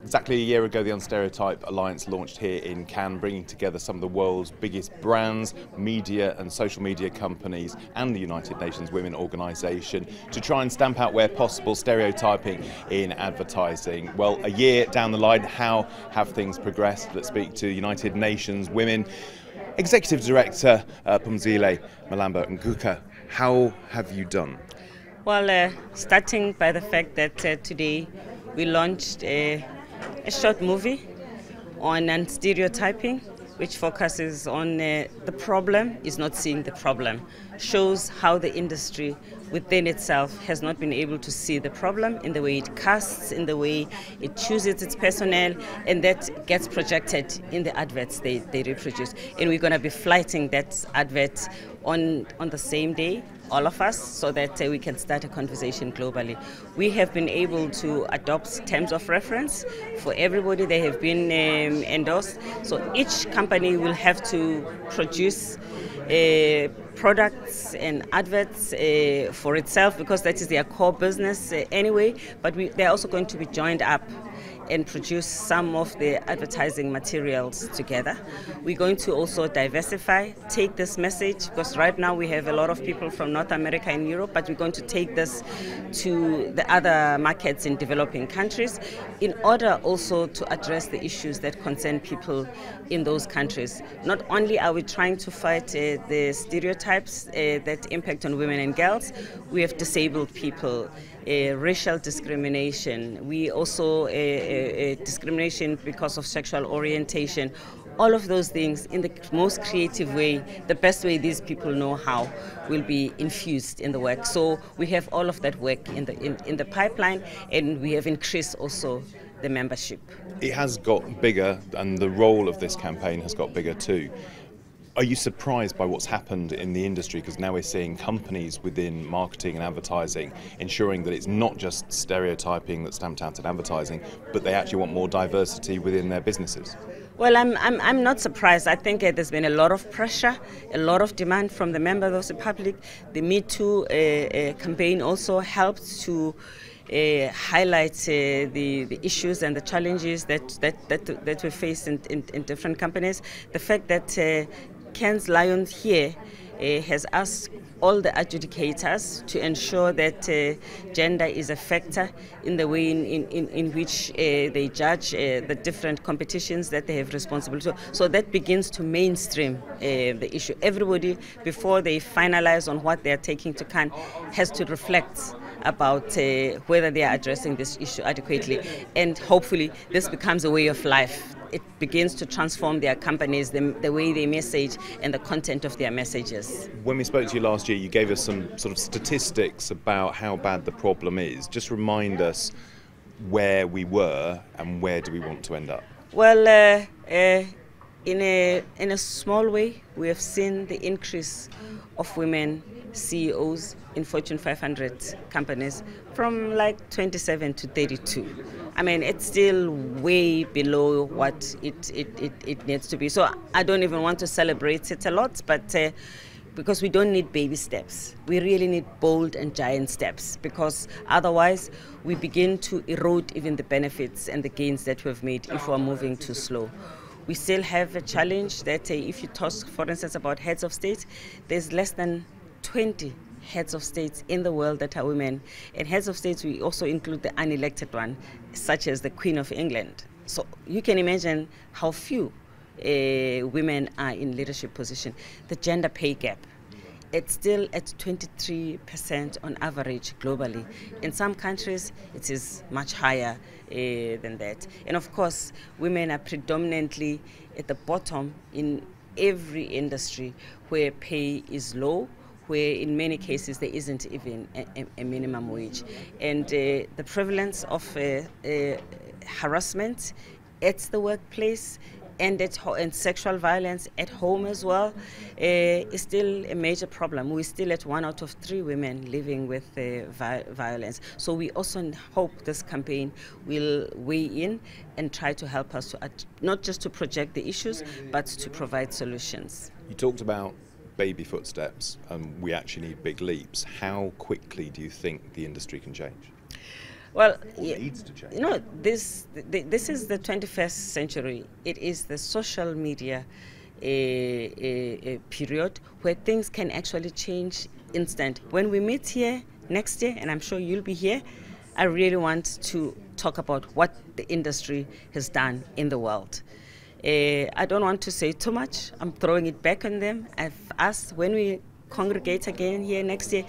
Exactly a year ago, the Unstereotype Alliance launched here in Cannes, bringing together some of the world's biggest brands, media and social media companies and the United Nations Women Organisation to try and stamp out where possible stereotyping in advertising. Well, a year down the line, how have things progressed? Let's speak to United Nations Women Executive Director Phumzile Mlambo-Ngcuka. How have you done? Well, starting by the fact that today we launched a short movie on unstereotyping, which focuses on the problem is not seeing the problem, shows how the industry within itself has not been able to see the problem in the way it casts, in the way it chooses its personnel, and that gets projected in the adverts they reproduce. And we're going to be flighting that advert on the same day, all of us, so that we can start a conversation globally. We have been able to adopt terms of reference for everybody. They have been endorsed. So each company will have to produce products and adverts for itself, because that is their core business anyway. But they're also going to be joined up and produce some of the advertising materials together. We're going to also diversify, take this message, because right now we have a lot of people from North America and Europe, but we're going to take this to the other markets in developing countries in order also to address the issues that concern people in those countries. Not only are we trying to fight the stereotypes that impact on women and girls, we have disabled people, racial discrimination, we also discrimination because of sexual orientation. All of those things in the most creative way, the best way these people know how, will be infused in the work. So we have all of that work in the pipeline, and we have increased also the membership. It has got bigger, and the role of this campaign has got bigger too. Are you surprised by what's happened in the industry? Because now we're seeing companies within marketing and advertising ensuring that it's not just stereotyping that's stamped out in advertising, but they actually want more diversity within their businesses. Well, I'm not surprised. I think there's been a lot of pressure, a lot of demand from the members of the public. The Me Too campaign also helped to highlight the issues and the challenges that we face in different companies. The fact that Cannes Lions here has asked all the adjudicators to ensure that gender is a factor in the way in which they judge the different competitions that they have responsibility. So that begins to mainstream the issue. Everybody, before they finalize on what they are taking to Cannes, has to reflect about whether they are addressing this issue adequately. And hopefully this becomes a way of life. It begins to transform their companies, the way they message and the content of their messages. When we spoke to you last year, you gave us some sort of statistics about how bad the problem is. Just remind us where we were and where do we want to end up? Well, in a small way, we have seen the increase of women CEOs in Fortune 500 companies from like 27 to 32. I mean, it's still way below what it needs to be. So I don't even want to celebrate it a lot, but because we don't need baby steps. We really need bold and giant steps, because otherwise we begin to erode even the benefits and the gains that we've made if we're moving too slow. We still have a challenge that if you talk, for instance, about heads of state, there's less than 20 heads of states in the world that are women. And heads of states, we also include the unelected one, such as the Queen of England. So you can imagine how few women are in leadership position. The gender pay gap, it's still at 23% on average globally. In some countries, it is much higher than that. And of course, women are predominantly at the bottom in every industry where pay is low, where in many cases there isn't even a minimum wage. And the prevalence of harassment at the workplace and sexual violence at home as well is still a major problem. We're still at 1 out of 3 women living with violence. So we also hope this campaign will weigh in and try to help us to not just to project the issues, but to provide solutions. You talked about baby footsteps, and we actually need big leaps. How quickly do you think the industry can change? Well, What needs to change? You know, this is the 21st century. It is the social media a period where things can actually change instant. When we meet here next year, and I'm sure you'll be here, I really want to talk about what the industry has done in the world. I don't want to say too much. I'm throwing it back on them. I've asked when we congregate again here next year,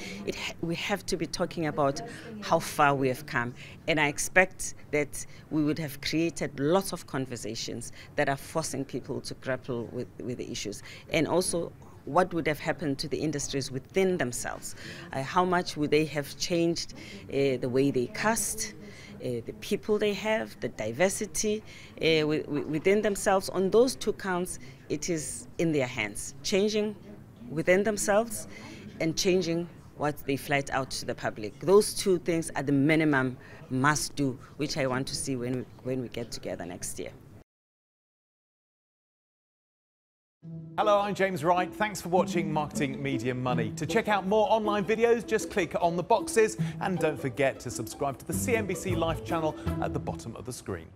we have to be talking about how far we have come. And I expect that we would have created lots of conversations that are forcing people to grapple with the issues. And also, what would have happened to the industries within themselves? How much would they have changed the way they cast, the people they have, the diversity within themselves? On those two counts, it is in their hands. Changing within themselves and changing what they flight out to the public. Those two things are the minimum must do, which I want to see when we get together next year. Hello, I'm James Wright. Thanks for watching Marketing Media Money. To check out more online videos, just click on the boxes and don't forget to subscribe to the CNBC Live channel at the bottom of the screen.